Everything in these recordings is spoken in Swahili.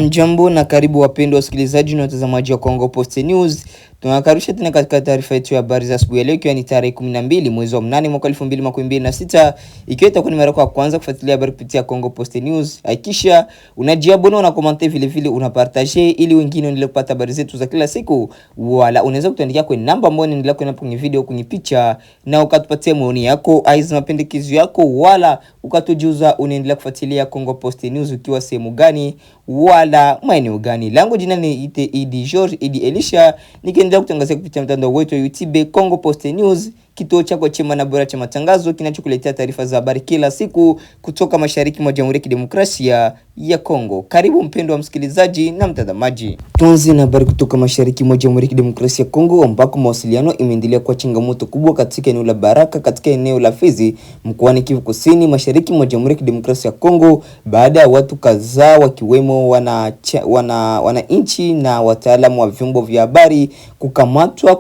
Jambo na karibu wapendwa wasikilizaji na watazamaji wa Congo Post News. Tunakaribisha tena katika taarifa yetu ya habari za asubuhi leo, ikiwa ni tarehe 12 mwezi wa 8 mwaka 2026, ikiwa itakuwa ni mara ya kwanza kufuatilia habari kupitia Congo Post News. Hakikisha unajiabona na comment, vile vile unapartage ili wengine waendelee kupata habari zetu za kila siku. Wala unaweza kutuandikia kwenye namba ambayo inaendelea kwenye kwenye video, kwenye picha, na ukatupatia maoni yako, aiza mapendekezo yako, wala ukatujuza unaendelea kufuatilia Congo Post News ukiwa sehemu gani wala maeneo gani. Langu jina ni Idi George Idi Elisha, nikiendelea kutangazia kupitia mtandao wetu wa YouTube Congo Post News, kituo chako chema na bora cha matangazo kinachokuletea taarifa za habari kila siku kutoka mashariki mwa Jamhuri ya Kidemokrasia ya Kongo. Karibu mpendwa msikilizaji na mtazamaji. Tuanze na habari kutoka mashariki mwa Jamhuri ya Kidemokrasia ya Kongo, ambako mawasiliano imeendelea kuwa changamoto kubwa katika eneo la Baraka katika eneo la Fizi mkoani Kivu Kusini mashariki mwa Jamhuri ya Kidemokrasia ya Kongo, baada ya watu kadhaa wakiwemo wananchi na wataalamu wa vyombo vya habari kukamatwa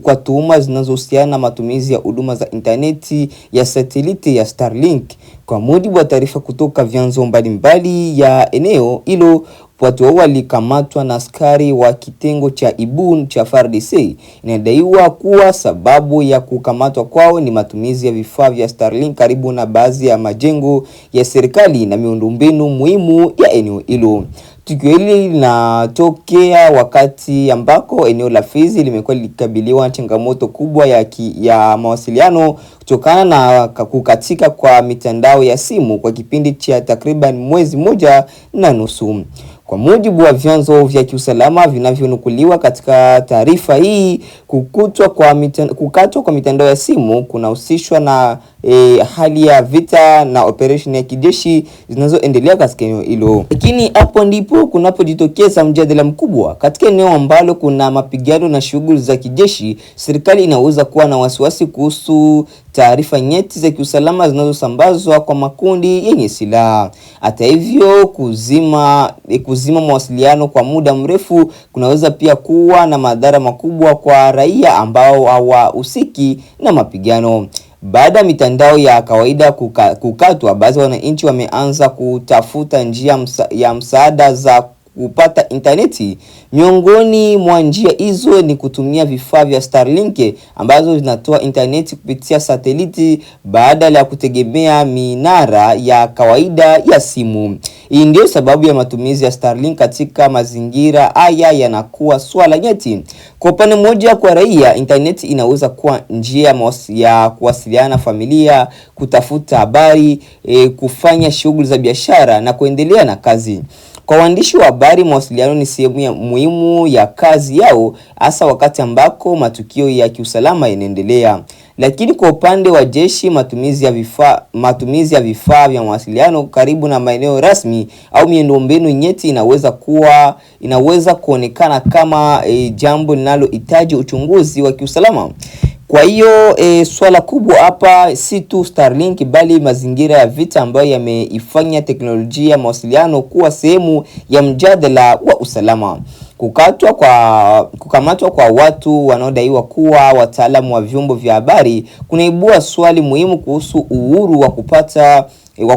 kwa tuhuma zinazohusiana na matumizi ya huduma za interneti ya satellite ya Starlink. Kwa mujibu wa taarifa kutoka vyanzo mbalimbali ya eneo hilo, watu hao walikamatwa na askari wa kitengo cha Ibun cha FARDC. Inadaiwa kuwa sababu ya kukamatwa kwao ni matumizi ya vifaa vya Starlink karibu na baadhi ya majengo ya serikali na miundombinu muhimu ya eneo hilo. Tukio hili linatokea wakati ambako eneo la Fizi limekuwa likikabiliwa na changamoto kubwa ya mawasiliano kutokana na kukatika kwa mitandao ya simu kwa kipindi cha takriban mwezi mmoja na nusu. Kwa mujibu wa vyanzo vya kiusalama vinavyonukuliwa katika taarifa hii, kukatwa kwa mitandao ya simu kunahusishwa na hali ya vita na operation ya kijeshi zinazoendelea katika eneo hilo. Lakini hapo ndipo kunapojitokeza mjadala mkubwa. Katika eneo ambalo kuna mapigano na shughuli za kijeshi, serikali inaweza kuwa na wasiwasi kuhusu taarifa nyeti za kiusalama zinazosambazwa kwa makundi yenye silaha. Hata hivyo, kuzima mawasiliano kwa muda mrefu kunaweza pia kuwa na madhara makubwa kwa raia ambao hawahusiki na mapigano. Baada ya mitandao ya kawaida kukatwa, baadhi ya wananchi wameanza kutafuta njia ya msaada za kupata interneti. Miongoni mwa njia hizo ni kutumia vifaa vya Starlink ambazo zinatoa interneti kupitia satellite badala ya kutegemea minara ya kawaida ya simu. Hii ndio sababu ya matumizi ya Starlink katika mazingira haya yanakuwa swala nyeti. Kwa upande mmoja, kwa raia, interneti inaweza kuwa njia ya kuwasiliana na familia, kutafuta habari, kufanya shughuli za biashara na kuendelea na kazi. Kwa waandishi wa habari, mawasiliano ni sehemu muhimu ya kazi yao, hasa wakati ambako matukio ya kiusalama yanaendelea. Lakini kwa upande wa jeshi, matumizi ya vifaa vya mawasiliano karibu na maeneo rasmi au miundombinu nyeti inaweza kuonekana kama jambo linalohitaji uchunguzi wa kiusalama. Kwa hiyo swala kubwa hapa si tu Starlink bali mazingira ya vita ambayo yameifanya teknolojia ya mawasiliano kuwa sehemu ya mjadala wa usalama. Kukamatwa kwa watu wanaodaiwa kuwa wataalamu wa vyombo vya habari kunaibua swali muhimu kuhusu uhuru wa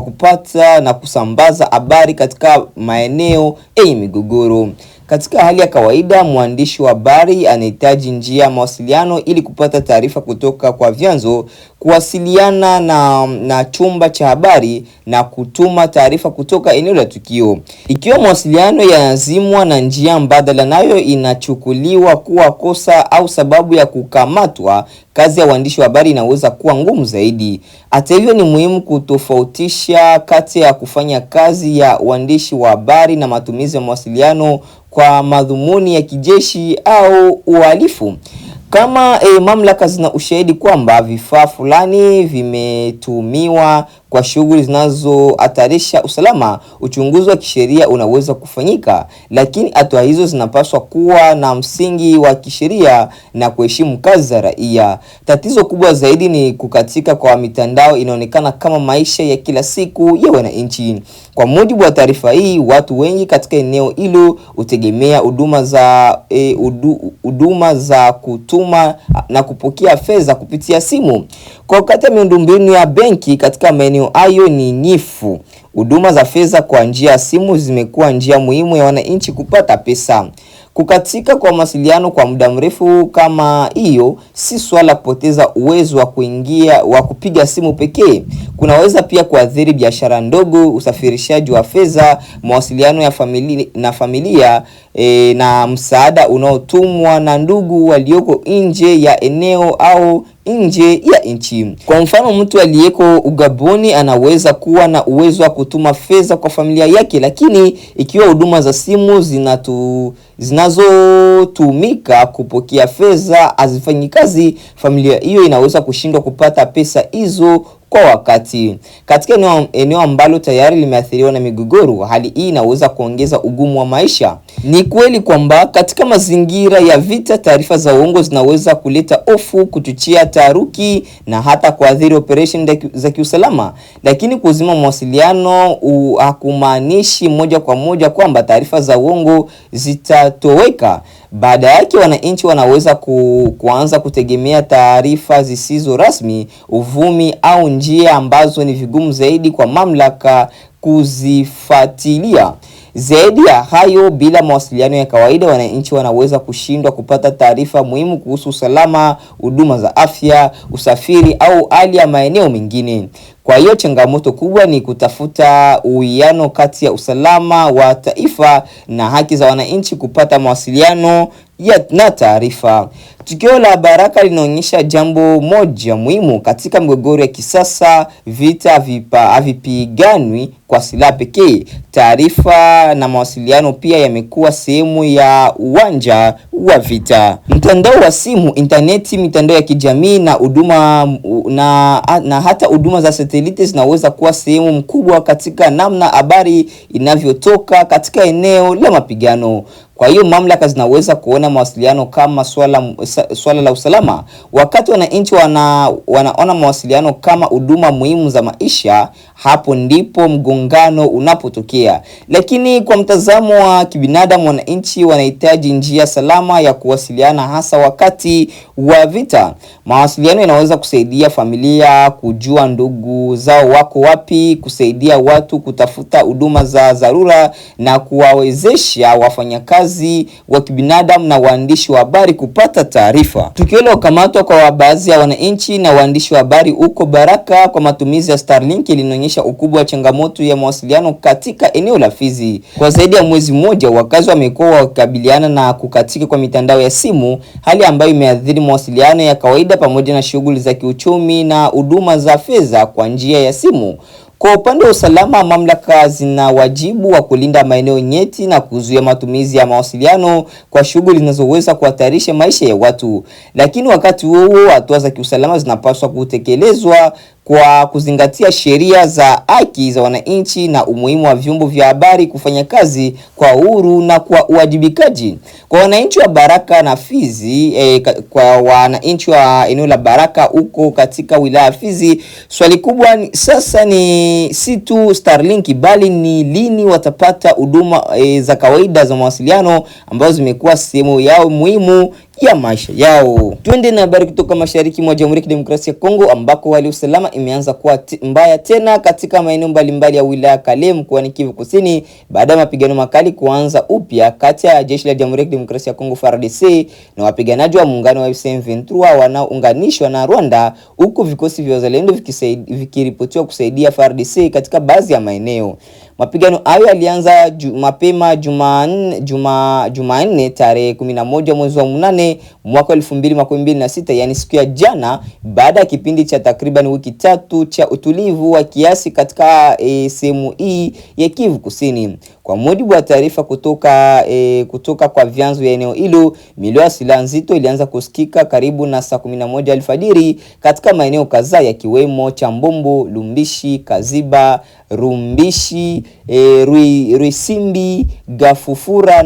kupata na kusambaza habari katika maeneo yenye migogoro. Katika hali ya kawaida, mwandishi wa habari anahitaji njia ya mawasiliano ili kupata taarifa kutoka kwa vyanzo, kuwasiliana na chumba cha habari na kutuma taarifa kutoka eneo la tukio. Ikiwa mawasiliano yanazimwa na njia mbadala nayo inachukuliwa kuwa kosa au sababu ya kukamatwa, kazi ya waandishi wa habari inaweza kuwa ngumu zaidi. Hata hivyo, ni muhimu kutofautisha kati ya kufanya kazi ya uandishi wa habari na matumizi ya mawasiliano kwa madhumuni ya kijeshi au uhalifu. Kama mamlaka zina ushahidi kwamba vifaa fulani vimetumiwa kwa shughuli zinazohatarisha usalama, uchunguzi wa kisheria unaweza kufanyika, lakini hatua hizo zinapaswa kuwa na msingi wa kisheria na kuheshimu kazi za raia. Tatizo kubwa zaidi ni kukatika kwa mitandao inaonekana kama maisha ya kila siku ya wananchi. Kwa mujibu wa taarifa hii, watu wengi katika eneo hilo hutegemea huduma za kutuma na kupokea fedha kupitia simu. Kwa wakati miundombinu ya benki katika maeneo maeneo hayo ni nyifu. Huduma za fedha kwa njia ya simu zimekuwa njia muhimu ya wananchi kupata pesa. Kukatika kwa mawasiliano kwa muda mrefu kama hiyo si swala kupoteza uwezo wa kupiga simu pekee. Kunaweza pia kuathiri biashara ndogo, usafirishaji wa fedha, mawasiliano ya familia na msaada unaotumwa na ndugu walioko nje ya eneo au nje ya nchi. Kwa mfano, mtu aliyeko Ugaboni anaweza kuwa na uwezo wa kutuma fedha kwa familia yake, lakini ikiwa huduma za simu zinazotumika kupokea fedha hazifanyi kazi, familia hiyo inaweza kushindwa kupata pesa hizo kwa wakati. Katika eneo ambalo tayari limeathiriwa na migogoro, hali hii inaweza kuongeza ugumu wa maisha. Ni kweli kwamba katika mazingira ya vita, taarifa za uongo zinaweza kuleta hofu, kuchochea taharuki na hata kuathiri operation za kiusalama. Lakini kuzima mawasiliano hakumaanishi moja kwa moja kwamba taarifa za uongo zitatoweka. Baada yake, wananchi wanaweza kuanza kutegemea taarifa zisizo rasmi, uvumi au njia ambazo ni vigumu zaidi kwa mamlaka kuzifuatilia. Zaidi ya hayo, bila mawasiliano ya kawaida, wananchi wanaweza kushindwa kupata taarifa muhimu kuhusu usalama, huduma za afya, usafiri au hali ya maeneo mengine. Kwa hiyo changamoto kubwa ni kutafuta uwiano kati ya usalama wa taifa na haki za wananchi kupata mawasiliano na taarifa. Tukio la Baraka linaonyesha jambo moja muhimu: katika mgogoro ya kisasa, vita havipiganwi kwa silaha pekee. Taarifa na mawasiliano pia yamekuwa sehemu ya uwanja wa vita. Mtandao wa simu, interneti, mitandao ya kijamii na hata huduma za satellite zinaweza kuwa sehemu mkubwa katika namna habari inavyotoka katika eneo la mapigano. Kwa hiyo mamlaka zinaweza kuona mawasiliano kama swala la usalama. Wakati wananchi wanaona mawasiliano kama huduma muhimu za maisha, hapo ndipo mgongano unapotokea. Lakini kwa mtazamo wa kibinadamu, wananchi wanahitaji njia salama ya kuwasiliana, hasa wakati wa vita. Mawasiliano yanaweza kusaidia familia kujua ndugu zao wako wapi, kusaidia watu kutafuta huduma za dharura na kuwawezesha wafanyakazi wa kibinadamu na waandishi wa habari kupata taarifa. Tukio la kukamatwa kwa baadhi ya wananchi na waandishi wa habari huko Baraka kwa matumizi ya Starlink linaonyesha ukubwa wa changamoto ya mawasiliano katika eneo la Fizi. Kwa zaidi ya mwezi mmoja, wakazi wamekuwa wakikabiliana na kukatika kwa mitandao ya simu, hali ambayo imeathiri mawasiliano ya kawaida pamoja na shughuli za kiuchumi na huduma za fedha kwa njia ya simu. Kwa upande wa usalama, mamlaka zina wajibu wa kulinda maeneo nyeti na kuzuia matumizi ya mawasiliano kwa shughuli zinazoweza kuhatarisha maisha ya watu. Lakini wakati huo, hatua za kiusalama zinapaswa kutekelezwa kwa kuzingatia sheria za haki za wananchi na umuhimu wa vyombo vya habari kufanya kazi kwa uhuru na kwa uwajibikaji. Kwa wananchi wa Baraka na Fizi, kwa wananchi wa eneo la Baraka huko katika wilaya ya Fizi, swali kubwa sasa ni si tu Starlink, bali ni lini watapata huduma za kawaida za mawasiliano ambazo zimekuwa sehemu yao muhimu ya maisha yao. Twende na habari kutoka mashariki mwa Jamhuri ya Kidemokrasia ya Kongo, ambako hali usalama imeanza kuwa mbaya tena katika maeneo mbalimbali ya wilaya Kale mkoani Kivu Kusini, baada ya mapigano makali kuanza upya kati ya jeshi la Jamhuri ya Kidemokrasia ya Kongo FARDC na wapiganaji wa muungano wa M23 wanaounganishwa na Rwanda, huku vikosi vya wazalendo vikiripotiwa kusaidia FARDC katika baadhi ya maeneo. Mapigano hayo yalianza mapema Jumanne tarehe 11 mwezi wa 8 mwaka 2026, yani siku ya jana, baada ya kipindi cha takriban wiki tatu cha utulivu wa kiasi katika sehemu hii ya Kivu Kusini. Kwa mujibu wa taarifa kutoka kwa vyanzo vya eneo hilo, milio ya silaha nzito ilianza kusikika karibu na saa 11 alfajiri katika maeneo kadhaa yakiwemo Chambombo, Lumbishi, Kaziba, Rumbishi, Ruisimbi, Gafufura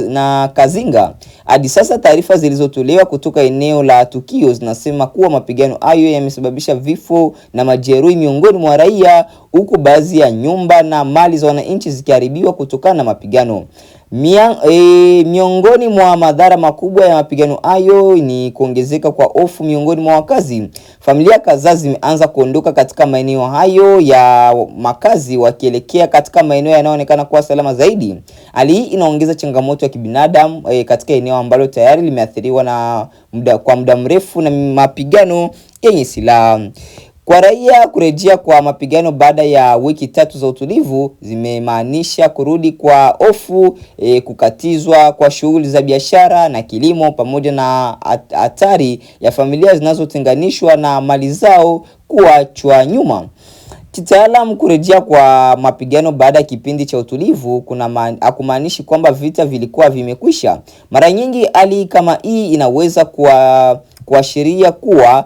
na Kazinga. Hadi sasa taarifa zilizotolewa kutoka eneo la tukio zinasema kuwa mapigano hayo yamesababisha vifo na majeruhi miongoni mwa raia, huku baadhi ya nyumba na mali za wananchi zikiharibiwa kutokana na mapigano. Miongoni mwa madhara makubwa ya mapigano hayo ni kuongezeka kwa hofu miongoni mwa wakazi. Familia kadhaa zimeanza kuondoka katika maeneo hayo ya makazi wakielekea katika maeneo yanayoonekana kuwa salama zaidi. Hali hii inaongeza changamoto ya kibinadamu katika eneo ambalo tayari limeathiriwa kwa muda mrefu na mapigano yenye silaha. Kwa raia, kurejea kwa mapigano baada ya wiki 3 za utulivu zimemaanisha kurudi kwa hofu, kukatizwa kwa shughuli za biashara na kilimo, pamoja na hatari ya familia zinazotenganishwa na mali zao kuachwa nyuma. Kitaalamu, kurejea kwa mapigano baada ya kipindi cha utulivu hakumaanishi kwamba vita vilikuwa vimekwisha. Mara nyingi hali kama hii inaweza kuashiria kuwa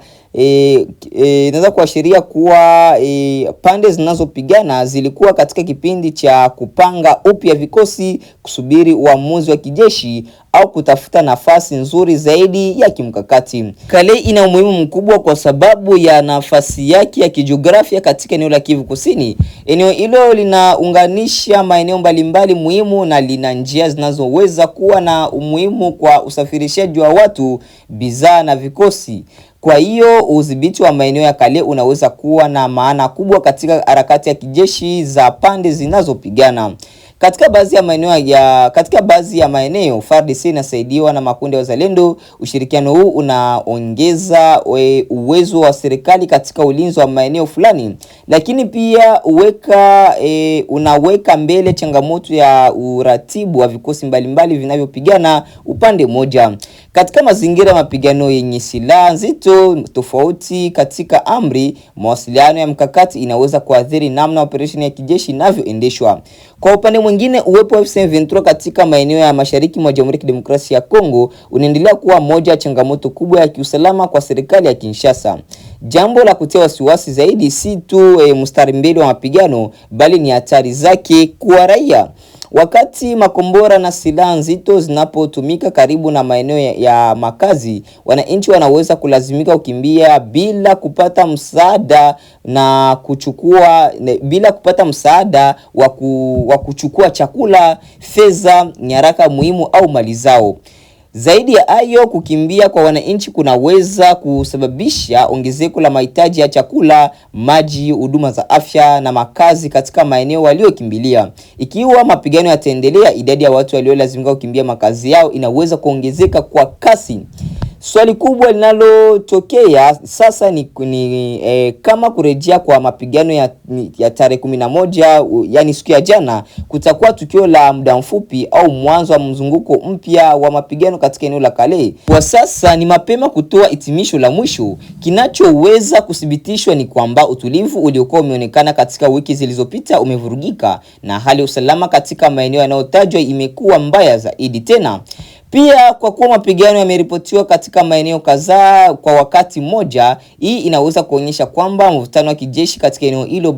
pande zinazopigana zilikuwa katika kipindi cha kupanga upya vikosi, kusubiri uamuzi wa kijeshi au kutafuta nafasi nzuri zaidi ya kimkakati. Kale ina umuhimu mkubwa kwa sababu ya nafasi yake ya kijiografia katika eneo la Kivu Kusini. Eneo hilo linaunganisha maeneo mbalimbali muhimu na lina njia zinazoweza kuwa na umuhimu kwa usafirishaji wa watu, bidhaa na vikosi. Kwa hiyo udhibiti wa maeneo ya Kale unaweza kuwa na maana kubwa katika harakati ya kijeshi za pande zinazopigana. Katika baadhi ya maeneo FARDC inasaidiwa na makundi ya wazalendo. Ushirikiano huu unaongeza uwezo wa serikali katika ulinzi wa maeneo fulani, lakini pia unaweka mbele changamoto ya uratibu wa vikosi mbalimbali vinavyopigana upande mmoja. Katika mazingira ya mapigano yenye silaha nzito, tofauti katika amri, mawasiliano ya mkakati inaweza kuathiri namna operation ya kijeshi inavyoendeshwa. Kwa upande mwingine, uwepo wa M23 katika maeneo ya mashariki mwa Jamhuri ya Kidemokrasia ya Kongo unaendelea kuwa moja ya changamoto kubwa ya kiusalama kwa serikali ya Kinshasa. Jambo la kutia wasiwasi zaidi si tu mstari mbele wa mapigano, bali ni hatari zake kwa raia. Wakati makombora na silaha nzito zinapotumika karibu na maeneo ya makazi, wananchi wanaweza kulazimika kukimbia bila kupata msaada wa kuchukua chakula, fedha, nyaraka muhimu au mali zao. Zaidi ya hayo, kukimbia kwa wananchi kunaweza kusababisha ongezeko la mahitaji ya chakula, maji, huduma za afya na makazi katika maeneo waliokimbilia. Ikiwa mapigano yataendelea, idadi ya watu waliolazimika kukimbia makazi yao inaweza kuongezeka kwa kasi. Swali kubwa linalotokea sasa ni kama kurejea kwa mapigano ya tarehe 11, yani siku ya jana, kutakuwa tukio la muda mfupi au mwanzo wa mzunguko mpya wa mapigano katika eneo la Kale. Kwa sasa ni mapema kutoa hitimisho la mwisho. Kinachoweza kuthibitishwa ni kwamba utulivu uliokuwa umeonekana katika wiki zilizopita umevurugika na hali ya usalama katika maeneo yanayotajwa imekuwa mbaya zaidi tena. Pia kwa kuwa mapigano yameripotiwa katika maeneo kadhaa kwa wakati mmoja, hii inaweza kuonyesha kwamba mvutano wa kijeshi katika eneo hilo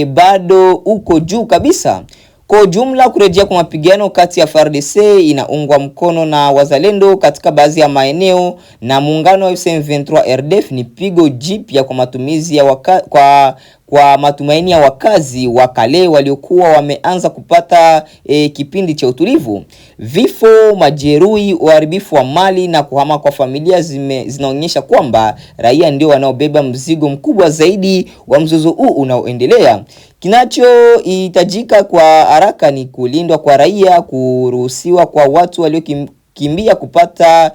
bado uko juu kabisa. Kwa ujumla, kurejea kwa mapigano kati ya FARDC inaungwa mkono na wazalendo katika baadhi ya maeneo na muungano wa M23 RDF ni pigo jipya kwa matumizi ya kwa matumaini ya wakazi wa Kale waliokuwa wameanza kupata kipindi cha utulivu. Vifo, majeruhi, uharibifu wa mali na kuhama kwa familia zinaonyesha kwamba raia ndio wanaobeba mzigo mkubwa zaidi wa mzozo huu unaoendelea. Kinachohitajika kwa haraka ni kulindwa kwa raia, kuruhusiwa kwa watu waliokimbia kupata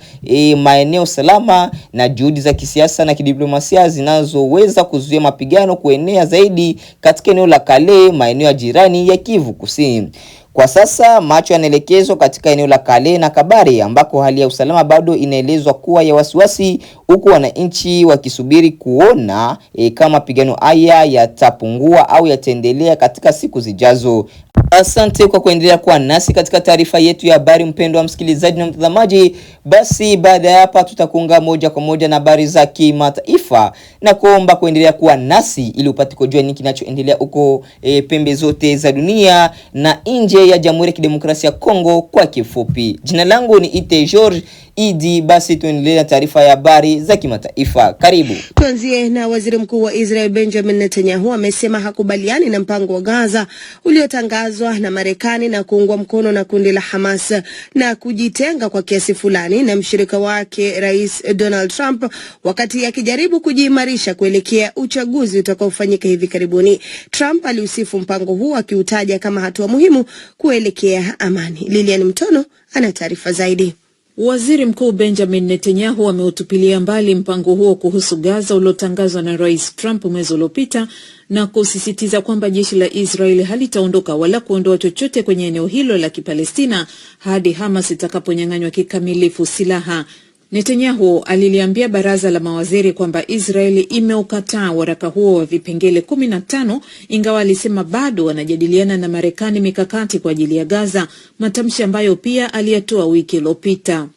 maeneo salama, na juhudi za kisiasa na kidiplomasia zinazoweza kuzuia mapigano kuenea zaidi katika eneo la Kale, maeneo ya jirani ya Kivu Kusini. Kwa sasa macho yanaelekezwa katika eneo la Kale na Kabare ambako hali ya usalama bado inaelezwa kuwa ya wasiwasi, huku wananchi wakisubiri kuona kama mapigano haya yatapungua au yataendelea katika siku zijazo. Asante kwa kuendelea kuwa nasi katika taarifa yetu ya habari, mpendwa wa msikilizaji na mtazamaji. Basi baada ya hapa tutakuunga moja kwa moja na habari za kimataifa na kuomba kuendelea kuwa nasi ili upate kujua nini kinachoendelea huko pembe zote za dunia na nje ya Jamhuri ya Kidemokrasia ya Kongo kwa kifupi. Jina langu ni Ite George Idi. Basi tuendelee na taarifa ya habari za kimataifa. Karibu. Tuanzie na Waziri Mkuu wa Israel Benjamin Netanyahu amesema hakubaliani na mpango wa Gaza uliotangazwa na Marekani na kuungwa mkono na kundi la Hamas na kujitenga kwa kiasi fulani na mshirika wake Rais Donald Trump wakati akijaribu kujiimarisha kuelekea uchaguzi utakaofanyika hivi karibuni. Trump aliusifu mpango huu akiutaja kama hatua muhimu kuelekea amani. Lilian Mtono ana taarifa zaidi. Waziri Mkuu Benjamin Netanyahu ameutupilia mbali mpango huo kuhusu Gaza uliotangazwa na Rais Trump mwezi uliopita na kusisitiza kwamba jeshi la Israeli halitaondoka wala kuondoa chochote kwenye eneo hilo la Kipalestina hadi Hamas itakaponyang'anywa kikamilifu silaha. Netanyahu aliliambia baraza la mawaziri kwamba Israeli imeukataa waraka huo wa vipengele 15, ingawa alisema bado wanajadiliana na Marekani mikakati kwa ajili ya Gaza, matamshi ambayo pia aliyatoa wiki iliyopita.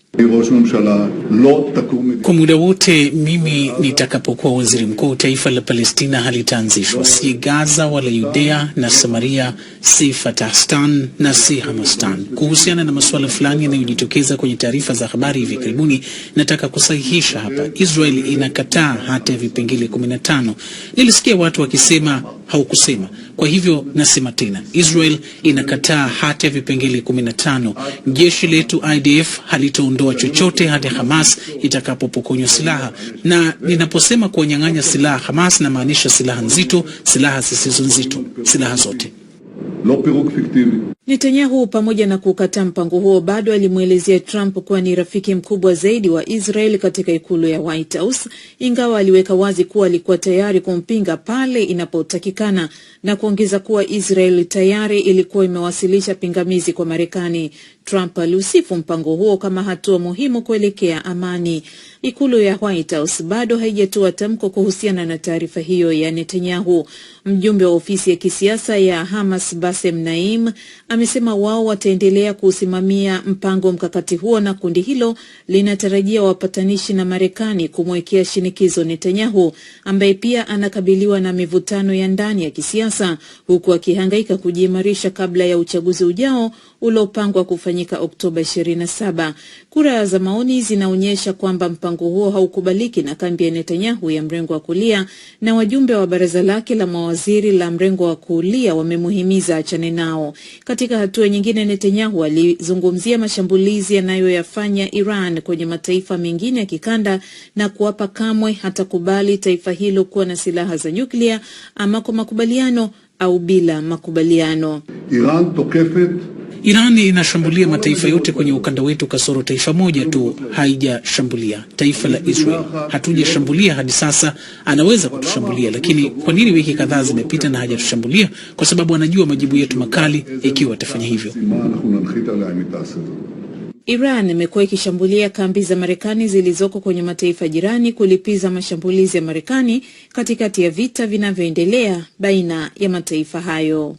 Kwa muda wote mimi nitakapokuwa waziri mkuu, taifa la Palestina halitaanzishwa, si Gaza wala Judea na Samaria, si Fatahstan na si Hamastan. Kuhusiana na masuala fulani yanayojitokeza kwenye taarifa za habari hivi karibuni, nataka kusahihisha hapa. Israel inakataa hata ya vipengele 15. Nilisikia watu wakisema haukusema. Kwa hivyo nasema tena, Israel inakataa hata ya vipengele 15. Jeshi letu IDF halitaondoa chochote hadi Hamas itakapopokonywa silaha. Na ninaposema kuwanyang'anya silaha Hamas, na maanisha silaha nzito, silaha zisizo nzito, silaha zote. Netanyahu pamoja na kukataa mpango huo bado alimuelezea Trump kuwa ni rafiki mkubwa zaidi wa Israel katika ikulu ya White House, ingawa aliweka wazi kuwa alikuwa tayari kumpinga pale inapotakikana na kuongeza kuwa Israel tayari ilikuwa imewasilisha pingamizi kwa Marekani. Trump aliusifu mpango huo kama hatua muhimu kuelekea amani. Ikulu ya White House bado haijatoa tamko kuhusiana na taarifa hiyo ya Netanyahu. Mjumbe wa ofisi ya kisiasa ya Hamas Bassem Naim amesema wao wataendelea kusimamia mpango mkakati huo na kundi hilo linatarajia wapatanishi na Marekani kumwekea shinikizo Netanyahu, ambaye pia anakabiliwa na mivutano ya ndani ya kisiasa huku akihangaika kujiimarisha kabla ya uchaguzi ujao uliopangwa kufanyika Oktoba 27. Kura za maoni zinaonyesha kwamba mpango huo haukubaliki na kambi ya Netanyahu ya mrengo wa kulia, na wajumbe wa baraza lake la mawaziri la mrengo wa kulia wamemuhimiza achane nao. Katika hatua nyingine, Netanyahu alizungumzia mashambulizi yanayoyafanya Iran kwenye mataifa mengine ya kikanda na kuapa kamwe hatakubali taifa hilo kuwa na silaha za nyuklia, ama kwa makubaliano au bila makubaliano. Iran inashambulia mataifa yote kwenye ukanda wetu kasoro taifa moja tu haijashambulia, taifa la Israel. Hatujashambulia hadi sasa, anaweza kutushambulia, lakini kwa nini wiki kadhaa zimepita na hajatushambulia? Kwa sababu anajua majibu yetu makali ikiwa atafanya hivyo. Iran imekuwa ikishambulia kambi za Marekani zilizoko kwenye mataifa jirani kulipiza mashambulizi ya Marekani katikati ya vita vinavyoendelea baina ya mataifa hayo.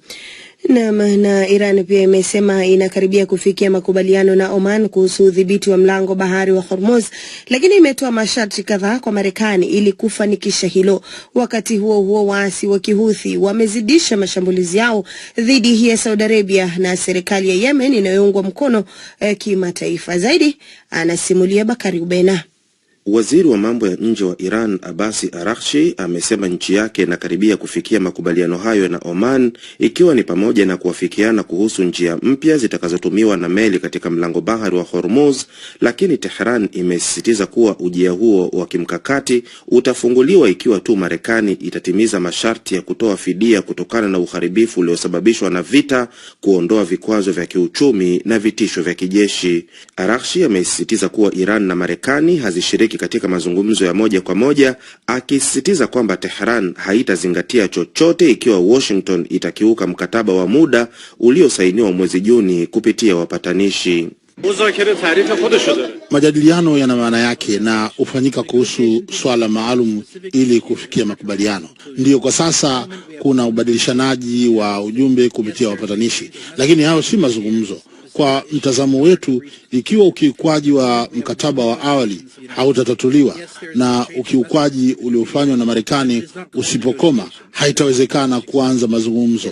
Na Iran pia imesema inakaribia kufikia makubaliano na Oman kuhusu udhibiti wa mlango bahari wa Hormuz, lakini imetoa masharti kadhaa kwa Marekani ili kufanikisha hilo. Wakati huo huo, waasi wa Kihuthi wamezidisha mashambulizi yao dhidi ya Saudi Arabia na serikali ya Yemen inayoungwa mkono kimataifa. Zaidi anasimulia Bakari Ubena. Waziri wa mambo ya nje wa Iran Abbasi Araghchi amesema nchi yake inakaribia kufikia makubaliano hayo na Oman, ikiwa ni pamoja na kuafikiana kuhusu njia mpya zitakazotumiwa na meli katika mlango bahari wa Hormuz, lakini Tehran imesisitiza kuwa ujia huo wa kimkakati utafunguliwa ikiwa tu Marekani itatimiza masharti ya kutoa fidia kutokana na uharibifu uliosababishwa na vita, kuondoa vikwazo vya kiuchumi na vitisho vya kijeshi. Araghchi amesisitiza kuwa Iran na Marekani hazishiriki katika mazungumzo ya moja kwa moja, akisisitiza kwamba Tehran haitazingatia chochote ikiwa Washington itakiuka mkataba wa muda uliosainiwa mwezi Juni kupitia wapatanishi. Majadiliano yana maana yake na ufanyika kuhusu swala maalum ili kufikia makubaliano. Ndiyo, kwa sasa kuna ubadilishanaji wa ujumbe kupitia wapatanishi, lakini hao si mazungumzo. Kwa mtazamo wetu, ikiwa ukiukwaji wa mkataba wa awali hautatatuliwa na ukiukwaji uliofanywa na Marekani usipokoma, haitawezekana kuanza mazungumzo.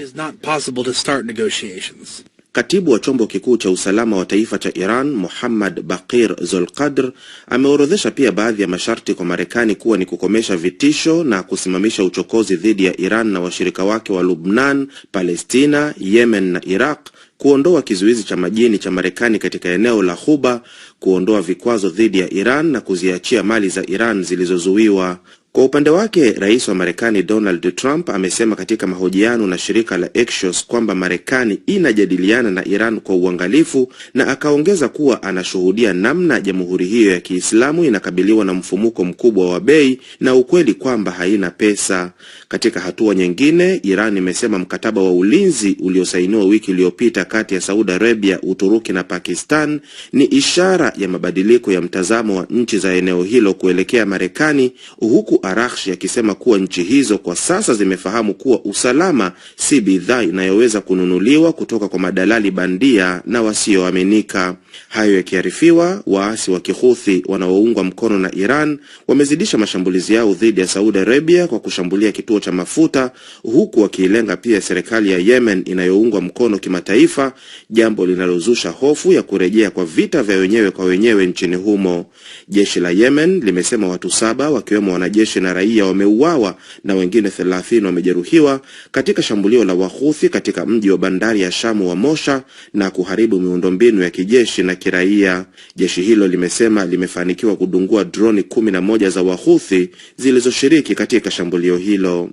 Katibu wa chombo kikuu cha usalama wa taifa cha Iran, Muhammad Baqir Zolqadr, ameorodhesha pia baadhi ya masharti kwa Marekani kuwa ni kukomesha vitisho na kusimamisha uchokozi dhidi ya Iran na washirika wake wa Lubnan, Palestina, Yemen na Iraq, kuondoa kizuizi cha majini cha Marekani katika eneo la Ghuba, kuondoa vikwazo dhidi ya Iran na kuziachia mali za Iran zilizozuiwa. Kwa upande wake, rais wa Marekani Donald Trump amesema katika mahojiano na shirika la Axios kwamba Marekani inajadiliana na Iran kwa uangalifu, na akaongeza kuwa anashuhudia namna jamhuri hiyo ya Kiislamu inakabiliwa na mfumuko mkubwa wa bei na ukweli kwamba haina pesa. Katika hatua nyingine, Iran imesema mkataba wa ulinzi uliosainiwa wiki iliyopita kati ya Saudi Arabia, Uturuki na Pakistan ni ishara ya mabadiliko ya mtazamo wa nchi za eneo hilo kuelekea Marekani, huku Araghchi akisema kuwa nchi hizo kwa sasa zimefahamu kuwa usalama si bidhaa inayoweza kununuliwa kutoka kwa madalali bandia na wasioaminika. Hayo yakiarifiwa, waasi wa Kihuthi wanaoungwa mkono na Iran wamezidisha mashambulizi yao dhidi ya Saudi Arabia kwa kushambulia kituo cha mafuta, huku wakilenga pia serikali ya Yemen inayoungwa mkono kimataifa, jambo linalozusha hofu ya kurejea kwa vita vya wenyewe kwa wenyewe nchini humo. Jeshi la Yemen limesema watu 7 wakiwemo wanajeshi na raia wameuawa na wengine 30 wamejeruhiwa katika shambulio la Wahuthi katika mji wa bandari ya Shamu wa Mosha na kuharibu miundombinu ya kijeshi na kiraia. Jeshi hilo limesema limefanikiwa kudungua droni 11 za Wahuthi zilizoshiriki katika shambulio hilo.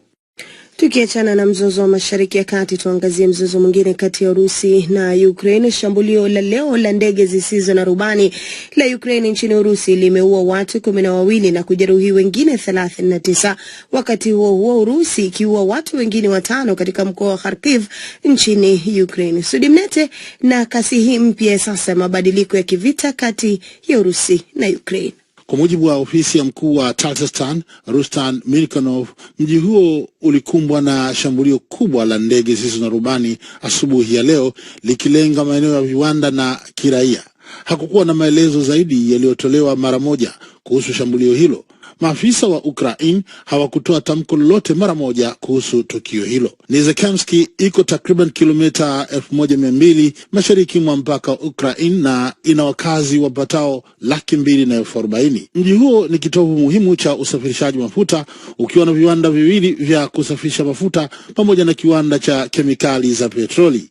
Tukiachana na mzozo wa Mashariki ya Kati, tuangazie mzozo mwingine kati ya Urusi na Ukraine. Shambulio la leo la ndege zisizo na rubani la Ukraine nchini Urusi limeua watu 12 na kujeruhi wengine 39. Wakati huo huo, Urusi ikiua watu wengine 5 katika mkoa wa Kharkiv nchini Ukraine. Sudimnete na kasi hii mpya sasa mabadiliko ya kivita kati ya Urusi na Ukraine. Kwa mujibu wa ofisi ya mkuu wa Tatarstan, Rustan Mirkanov, mji huo ulikumbwa na shambulio kubwa la ndege zisizo na rubani asubuhi ya leo, likilenga maeneo ya viwanda na kiraia. Hakukuwa na maelezo zaidi yaliyotolewa mara moja kuhusu shambulio hilo. Maafisa wa Ukraine hawakutoa tamko lolote mara moja kuhusu tukio hilo. Nizhekhamsky iko takriban kilomita 1200 mashariki mwa mpaka wa Ukraine na ina wakazi wapatao 240,000. Mji huo ni kitovu muhimu cha usafirishaji mafuta, ukiwa na viwanda viwili vya kusafisha mafuta pamoja na kiwanda cha kemikali za petroli.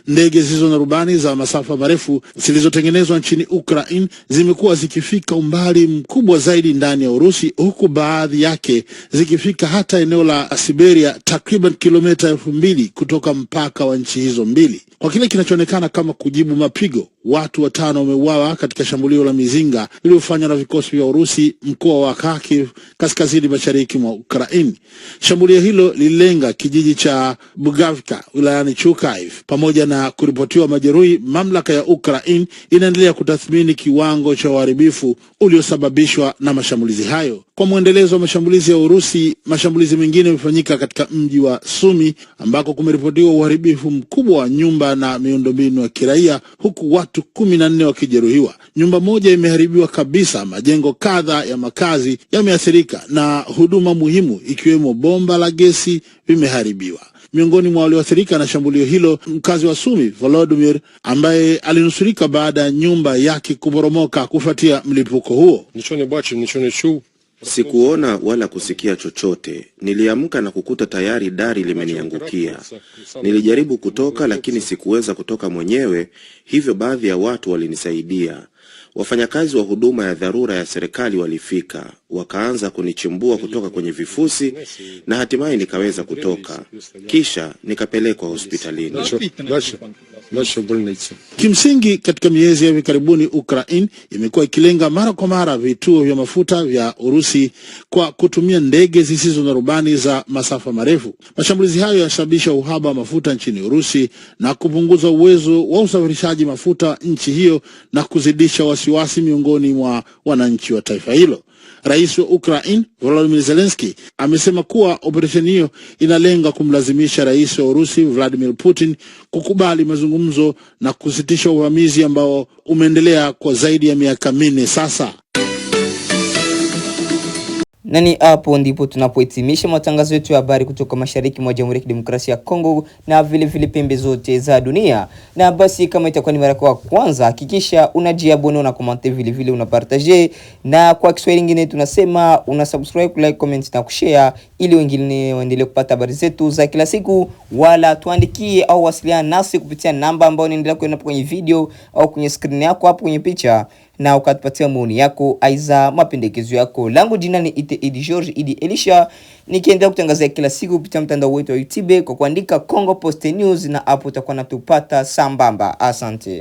Ndege zisizo na rubani za masafa marefu zilizotengenezwa nchini Ukraine zimekuwa zikifika umbali mkubwa zaidi ndani ya Urusi, huku baadhi yake zikifika hata eneo la Siberia, takriban kilomita 2000 kutoka mpaka wa nchi hizo mbili. Kwa kile kinachoonekana kama kujibu mapigo, watu 5 wameuawa katika shambulio la mizinga lililofanywa na vikosi vya Urusi mkoa wa Kharkiv kaskazini mashariki mwa Ukraine. Shambulio hilo lililenga kijiji cha Bugavka wilayani Chukaiv. Pamoja na kuripotiwa majeruhi, mamlaka ya Ukraine inaendelea kutathmini kiwango cha uharibifu uliosababishwa na mashambulizi hayo. Kwa muendelezo wa mashambulizi ya Urusi, mashambulizi mengine yamefanyika katika mji wa Sumi ambako kumeripotiwa uharibifu mkubwa wa nyumba na miundombinu ya kiraia, huku watu 14 wakijeruhiwa. Nyumba moja imeharibiwa kabisa, majengo kadhaa ya makazi yameathirika na huduma muhimu ikiwemo bomba la gesi vimeharibiwa. Miongoni mwa walioathirika na shambulio hilo, mkazi wa Sumi Volodymyr, ambaye alinusurika baada ya nyumba yake kuporomoka kufuatia mlipuko huo. Sikuona wala kusikia chochote. Niliamka na kukuta tayari dari limeniangukia. Nilijaribu kutoka lakini sikuweza kutoka mwenyewe, hivyo baadhi ya watu walinisaidia. Wafanyakazi wa huduma ya dharura ya serikali walifika, wakaanza kunichimbua kutoka kwenye vifusi na hatimaye nikaweza kutoka. Kisha nikapelekwa hospitalini. Kimsingi, katika miezi ya hivi karibuni Ukraine imekuwa ikilenga mara kwa mara vituo vya mafuta vya Urusi kwa kutumia ndege zisizo na rubani za masafa marefu. Mashambulizi hayo yanasababisha uhaba wa mafuta nchini Urusi na kupunguza uwezo wa usafirishaji mafuta nchi hiyo na kuzidisha wasiwasi miongoni mwa wananchi wa taifa hilo. Rais wa Ukraine Volodymyr Zelensky amesema kuwa operesheni hiyo inalenga kumlazimisha rais wa Urusi Vladimir Putin kukubali mazungumzo na kusitisha uvamizi ambao umeendelea kwa zaidi ya miaka 4 sasa. Nani hapo ndipo tunapohitimisha matangazo yetu ya habari kutoka mashariki mwa Jamhuri ya Kidemokrasia ya Kongo na vile pembe zote za dunia. Na basi kama itakuwa ni mara yako ya kwanza, hakikisha unajiabone na comment vile una partager, na kwa Kiswahili kingine tunasema una subscribe, like, comment na kushare ili wengine waendelee kupata habari zetu za kila siku. Wala tuandikie au wasiliana nasi kupitia namba ambayo inaendelea kuona kwenye video au kwenye screen yako hapo kwenye picha, na ukatupatia maoni yako aiza mapendekezo yako. Langu jina ni Idi George Idi Elisha, nikiendelea kutangazia kila siku kupitia mtandao wetu wa YouTube kwa kuandika Congo Post News, na hapo utakuwa natupata sambamba. Asante.